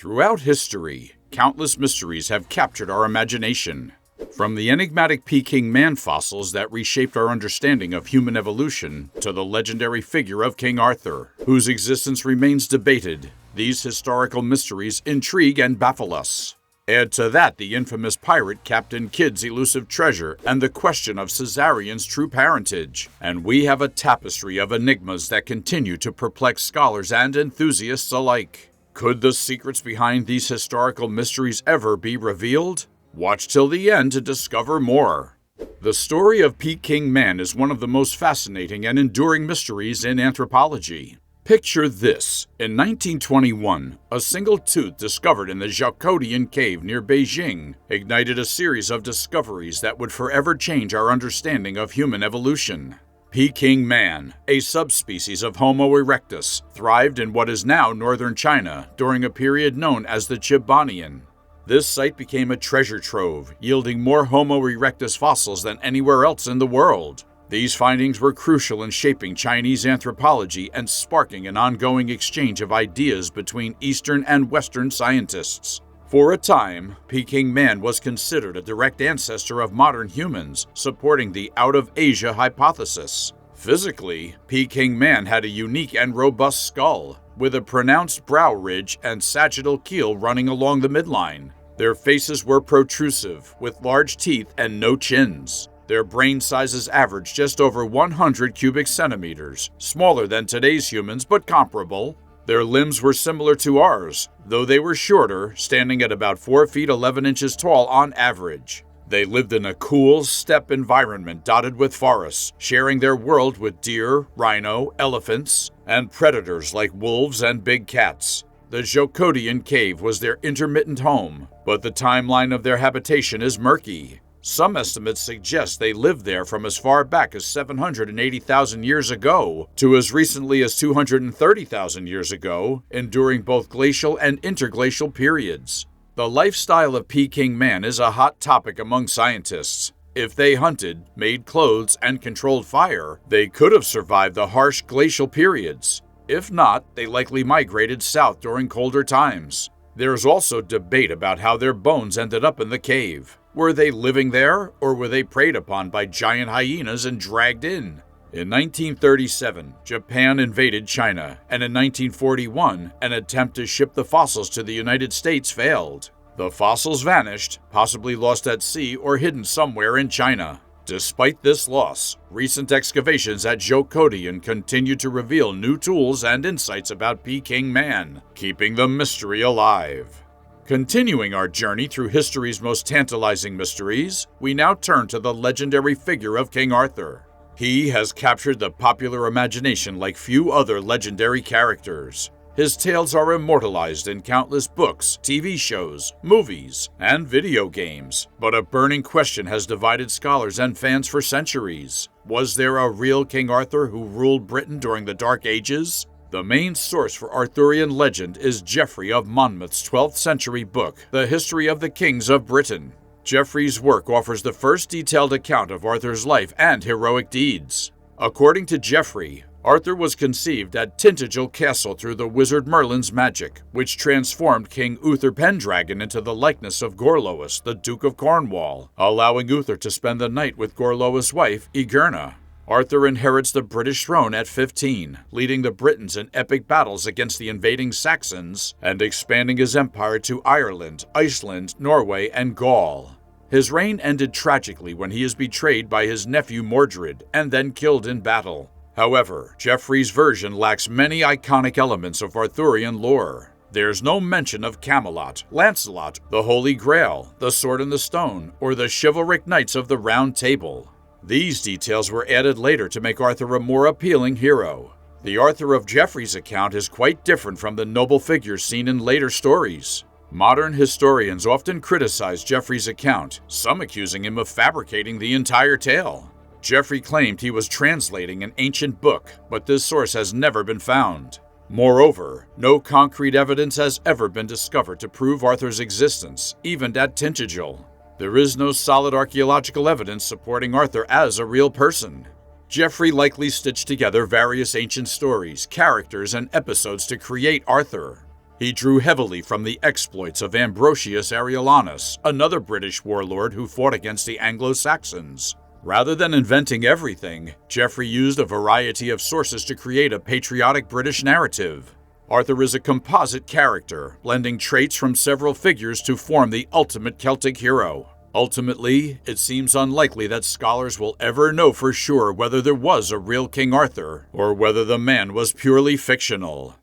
Throughout history, countless mysteries have captured our imagination. From the enigmatic Peking man fossils that reshaped our understanding of human evolution to the legendary figure of King Arthur, whose existence remains debated, these historical mysteries intrigue and baffle us. Add to that the infamous pirate Captain Kidd's elusive treasure and the question of Caesarion's true parentage, and we have a tapestry of enigmas that continue to perplex scholars and enthusiasts alike. Could the secrets behind these historical mysteries ever be revealed? Watch till the end to discover more. The story of Peking man is one of the most fascinating and enduring mysteries in anthropology. Picture this. In 1921, a single tooth discovered in the Zhoukoudian cave near Beijing ignited a series of discoveries that would forever change our understanding of human evolution. Peking man, a subspecies of Homo erectus, thrived in what is now northern China during a period known as the Chibanian. This site became a treasure trove, yielding more Homo erectus fossils than anywhere else in the world. These findings were crucial in shaping Chinese anthropology and sparking an ongoing exchange of ideas between Eastern and Western scientists. For a time, Peking man was considered a direct ancestor of modern humans, supporting the out-of-Asia hypothesis. Physically, Peking man had a unique and robust skull, with a pronounced brow ridge and sagittal keel running along the midline. Their faces were protrusive, with large teeth and no chins. Their brain sizes averaged just over 100 cubic centimeters, smaller than today's humans but comparable. Their limbs were similar to ours, though they were shorter, standing at about 4 feet 11 inches tall on average. They lived in a cool, steppe environment dotted with forests, sharing their world with deer, rhino, elephants, and predators like wolves and big cats. The Zhoukoudian cave was their intermittent home, but the timeline of their habitation is murky. Some estimates suggest they lived there from as far back as 780,000 years ago to as recently as 230,000 years ago, enduring both glacial and interglacial periods. The lifestyle of Peking man is a hot topic among scientists. If they hunted, made clothes, and controlled fire, they could have survived the harsh glacial periods. If not, they likely migrated south during colder times. There's also debate about how their bones ended up in the cave. Were they living there, or were they preyed upon by giant hyenas and dragged in? In 1937, Japan invaded China, and in 1941, an attempt to ship the fossils to the United States failed. The fossils vanished, possibly lost at sea or hidden somewhere in China. Despite this loss, recent excavations at Zhoukoudian continue to reveal new tools and insights about Peking man, keeping the mystery alive. Continuing our journey through history's most tantalizing mysteries, we now turn to the legendary figure of King Arthur. He has captured the popular imagination like few other legendary characters. His tales are immortalized in countless books, TV shows, movies, and video games. But a burning question has divided scholars and fans for centuries. Was there a real King Arthur who ruled Britain during the Dark Ages? The main source for Arthurian legend is Geoffrey of Monmouth's 12th century book, The History of the Kings of Britain. Geoffrey's work offers the first detailed account of Arthur's life and heroic deeds. According to Geoffrey, Arthur was conceived at Tintagel Castle through the wizard Merlin's magic, which transformed King Uther Pendragon into the likeness of Gorlois, the Duke of Cornwall, allowing Uther to spend the night with Gorlois' wife, Igerna. Arthur inherits the British throne at 15, leading the Britons in epic battles against the invading Saxons and expanding his empire to Ireland, Iceland, Norway, and Gaul. His reign ended tragically when he is betrayed by his nephew Mordred and then killed in battle. However, Geoffrey's version lacks many iconic elements of Arthurian lore. There's no mention of Camelot, Lancelot, the Holy Grail, the Sword and the Stone, or the chivalric knights of the Round Table. These details were added later to make Arthur a more appealing hero. The Arthur of Geoffrey's account is quite different from the noble figures seen in later stories. Modern historians often criticize Geoffrey's account, some accusing him of fabricating the entire tale. Geoffrey claimed he was translating an ancient book, but this source has never been found. Moreover, no concrete evidence has ever been discovered to prove Arthur's existence, even at Tintagel. There is no solid archaeological evidence supporting Arthur as a real person. Geoffrey likely stitched together various ancient stories, characters, and episodes to create Arthur. He drew heavily from the exploits of Ambrosius Aurelianus, another British warlord who fought against the Anglo-Saxons. Rather than inventing everything, Geoffrey used a variety of sources to create a patriotic British narrative. Arthur is a composite character, blending traits from several figures to form the ultimate Celtic hero. Ultimately, it seems unlikely that scholars will ever know for sure whether there was a real King Arthur, or whether the man was purely fictional.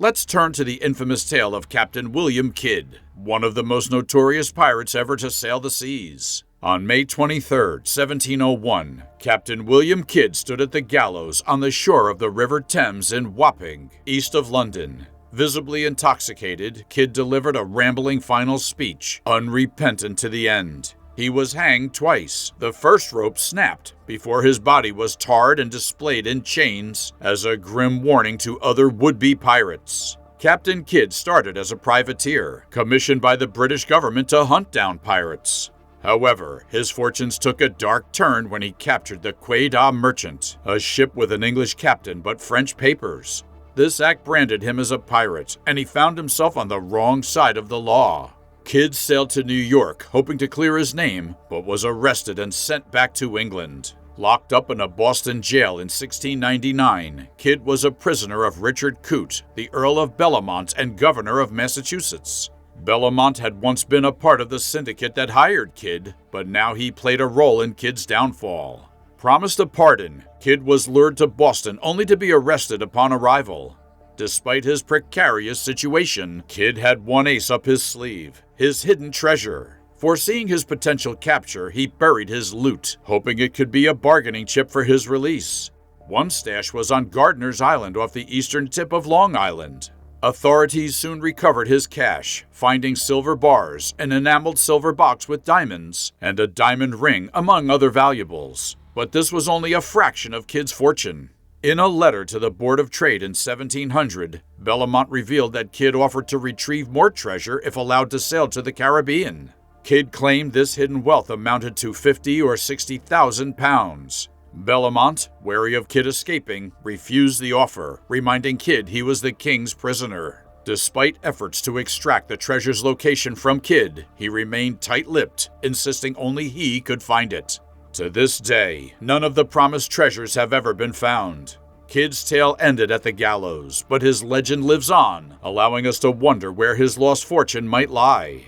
Let's turn to the infamous tale of Captain William Kidd, one of the most notorious pirates ever to sail the seas. On May 23, 1701, Captain William Kidd stood at the gallows on the shore of the River Thames in Wapping, east of London. Visibly intoxicated, Kidd delivered a rambling final speech, unrepentant to the end. He was hanged twice. The first rope snapped before his body was tarred and displayed in chains as a grim warning to other would-be pirates. Captain Kidd started as a privateer, commissioned by the British government to hunt down pirates. However, his fortunes took a dark turn when he captured the Quai Merchant, a ship with an English captain but French papers. This act branded him as a pirate, and he found himself on the wrong side of the law. Kidd sailed to New York, hoping to clear his name, but was arrested and sent back to England. Locked up in a Boston jail in 1699, Kidd was a prisoner of Richard Coote, the Earl of Bellamont and Governor of Massachusetts. Bellamont had once been a part of the syndicate that hired Kidd, but now he played a role in Kidd's downfall. Promised a pardon, Kidd was lured to Boston only to be arrested upon arrival. Despite his precarious situation, Kidd had one ace up his sleeve, his hidden treasure. Foreseeing his potential capture, he buried his loot, hoping it could be a bargaining chip for his release. One stash was on Gardiner's Island off the eastern tip of Long Island. Authorities soon recovered his cash, finding silver bars, an enameled silver box with diamonds, and a diamond ring, among other valuables. But this was only a fraction of Kidd's fortune. In a letter to the Board of Trade in 1700, Bellamont revealed that Kidd offered to retrieve more treasure if allowed to sail to the Caribbean. Kidd claimed this hidden wealth amounted to 50 or 60,000 pounds. Bellamont, wary of Kidd escaping, refused the offer, reminding Kidd he was the king's prisoner. Despite efforts to extract the treasure's location from Kidd, he remained tight-lipped, insisting only he could find it. To this day, none of the promised treasures have ever been found. Kidd's tale ended at the gallows, but his legend lives on, allowing us to wonder where his lost fortune might lie.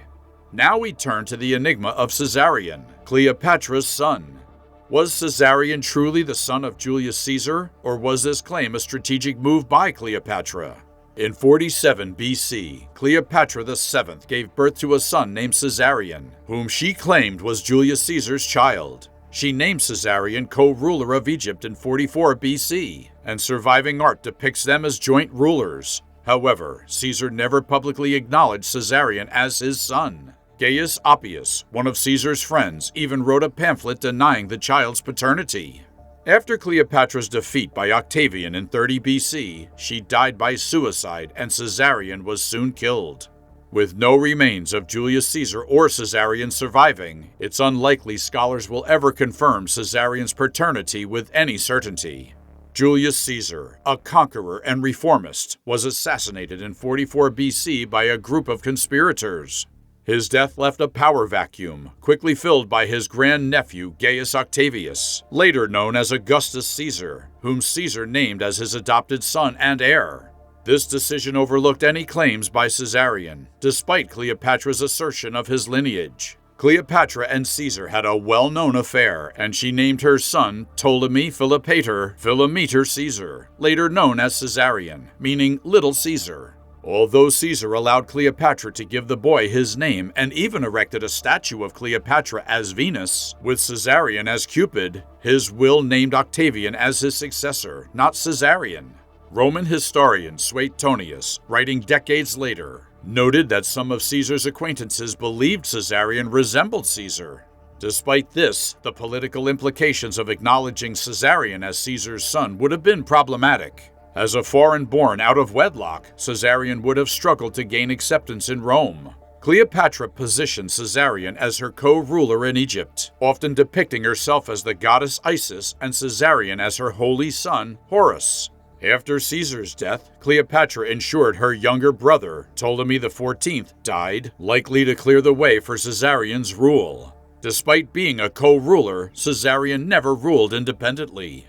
Now we turn to the enigma of Caesarion, Cleopatra's son. Was Caesarion truly the son of Julius Caesar, or was this claim a strategic move by Cleopatra? In 47 BC, Cleopatra VII gave birth to a son named Caesarion, whom she claimed was Julius Caesar's child. She named Caesarion co-ruler of Egypt in 44 BC, and surviving art depicts them as joint rulers. However, Caesar never publicly acknowledged Caesarion as his son. Gaius Appius, one of Caesar's friends, even wrote a pamphlet denying the child's paternity. After Cleopatra's defeat by Octavian in 30 BC, she died by suicide and Caesarion was soon killed. With no remains of Julius Caesar or Caesarion surviving, it's unlikely scholars will ever confirm Caesarion's paternity with any certainty. Julius Caesar, a conqueror and reformist, was assassinated in 44 BC by a group of conspirators. His death left a power vacuum, quickly filled by his grandnephew Gaius Octavius, later known as Augustus Caesar, whom Caesar named as his adopted son and heir. This decision overlooked any claims by Caesarion, despite Cleopatra's assertion of his lineage. Cleopatra and Caesar had a well-known affair, and she named her son Ptolemy Philopator Philometor Caesar, later known as Caesarion, meaning Little Caesar. Although Caesar allowed Cleopatra to give the boy his name and even erected a statue of Cleopatra as Venus, with Caesarion as Cupid, his will named Octavian as his successor, not Caesarion. Roman historian Suetonius, writing decades later, noted that some of Caesar's acquaintances believed Caesarion resembled Caesar. Despite this, the political implications of acknowledging Caesarion as Caesar's son would have been problematic. As a foreign-born out of wedlock, Caesarion would have struggled to gain acceptance in Rome. Cleopatra positioned Caesarion as her co-ruler in Egypt, often depicting herself as the goddess Isis and Caesarion as her holy son, Horus. After Caesar's death, Cleopatra ensured her younger brother, Ptolemy XIV, died, likely to clear the way for Caesarion's rule. Despite being a co-ruler, Caesarion never ruled independently.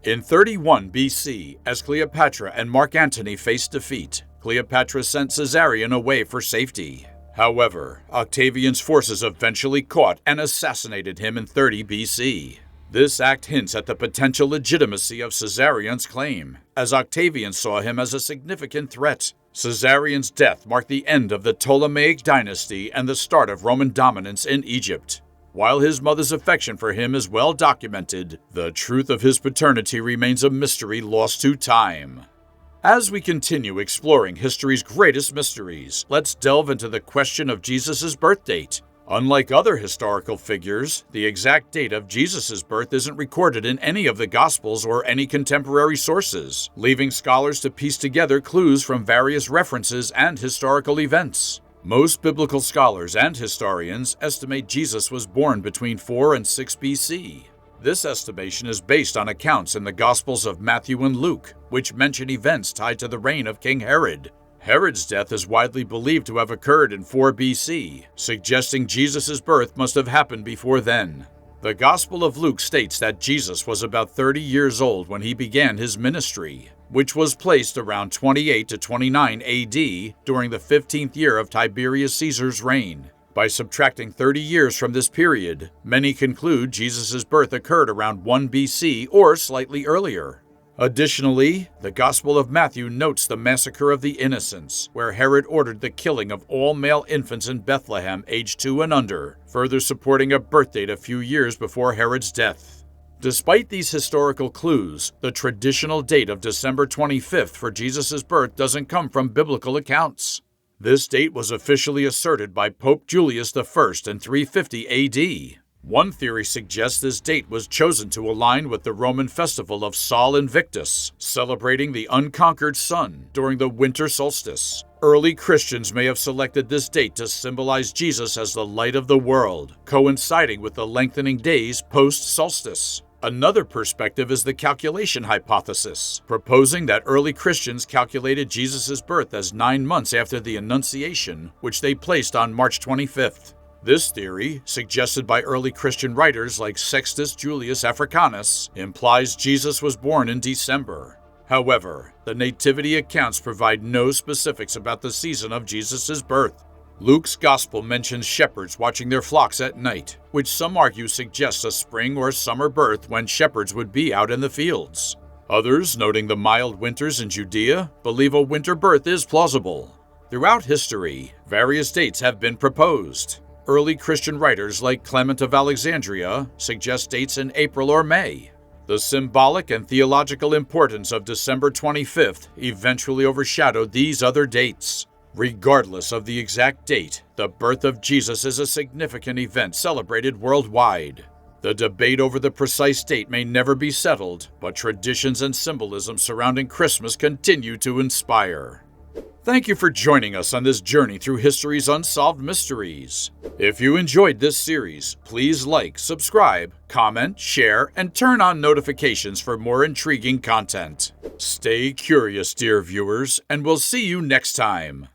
In 31 BC, as Cleopatra and Mark Antony faced defeat, Cleopatra sent Caesarion away for safety. However, Octavian's forces eventually caught and assassinated him in 30 BC. This act hints at the potential legitimacy of Caesarion's claim, as Octavian saw him as a significant threat. Caesarion's death marked the end of the Ptolemaic dynasty and the start of Roman dominance in Egypt. While his mother's affection for him is well documented, the truth of his paternity remains a mystery lost to time. As we continue exploring history's greatest mysteries, let's delve into the question of Jesus' birth date. Unlike other historical figures, the exact date of Jesus' birth isn't recorded in any of the Gospels or any contemporary sources, leaving scholars to piece together clues from various references and historical events. Most biblical scholars and historians estimate Jesus was born between 4 and 6 BC. This estimation is based on accounts in the Gospels of Matthew and Luke, which mention events tied to the reign of King Herod. Herod's death is widely believed to have occurred in 4 BC, suggesting Jesus' birth must have happened before then. The Gospel of Luke states that Jesus was about 30 years old when he began his ministry, which was placed around 28 to 29 AD during the 15th year of Tiberius Caesar's reign. By subtracting 30 years from this period, many conclude Jesus' birth occurred around 1 BC or slightly earlier. Additionally, the Gospel of Matthew notes the massacre of the innocents, where Herod ordered the killing of all male infants in Bethlehem aged 2 and under, further supporting a birth date a few years before Herod's death. Despite these historical clues, the traditional date of December 25th for Jesus' birth doesn't come from biblical accounts. This date was officially asserted by Pope Julius I in 350 AD. One theory suggests this date was chosen to align with the Roman festival of Sol Invictus, celebrating the unconquered sun during the winter solstice. Early Christians may have selected this date to symbolize Jesus as the light of the world, coinciding with the lengthening days post-solstice. Another perspective is the calculation hypothesis, proposing that early Christians calculated Jesus' birth as 9 months after the Annunciation, which they placed on March 25th. This theory, suggested by early Christian writers like Sextus Julius Africanus, implies Jesus was born in December. However, the nativity accounts provide no specifics about the season of Jesus' birth. Luke's Gospel mentions shepherds watching their flocks at night, which some argue suggests a spring or summer birth when shepherds would be out in the fields. Others, noting the mild winters in Judea, believe a winter birth is plausible. Throughout history, various dates have been proposed. Early Christian writers like Clement of Alexandria suggest dates in April or May. The symbolic and theological importance of December 25th eventually overshadowed these other dates. Regardless of the exact date, the birth of Jesus is a significant event celebrated worldwide. The debate over the precise date may never be settled, but traditions and symbolism surrounding Christmas continue to inspire. Thank you for joining us on this journey through history's unsolved mysteries. If you enjoyed this series, please like, subscribe, comment, share, and turn on notifications for more intriguing content. Stay curious, dear viewers, and we'll see you next time.